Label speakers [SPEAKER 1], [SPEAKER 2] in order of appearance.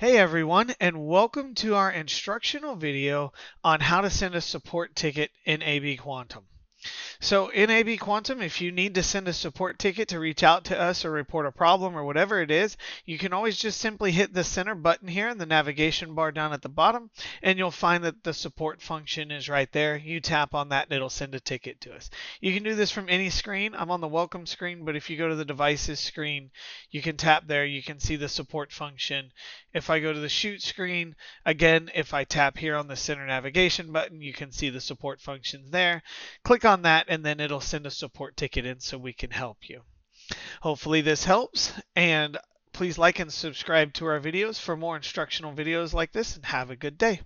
[SPEAKER 1] Hey everyone, and welcome to our instructional video on how to send a support ticket in AB Quantum. So in AB Quantum, if you need to send a support ticket to reach out to us or report a problem or whatever it is, you can always just simply hit the center button here in the navigation bar down at the bottom, and you'll find that the support function is right there. You tap on that and it'll send a ticket to us. You can do this from any screen. I'm on the welcome screen, but if you go to the devices screen, you can tap there. You can see the support function. If I go to the shoot screen, again, if I tap here on the center navigation button, you can see the support functions there. Click on that and then it'll send a support ticket in so we can help you. Hopefully this helps, and please like and subscribe to our videos for more instructional videos like this, and have a good day.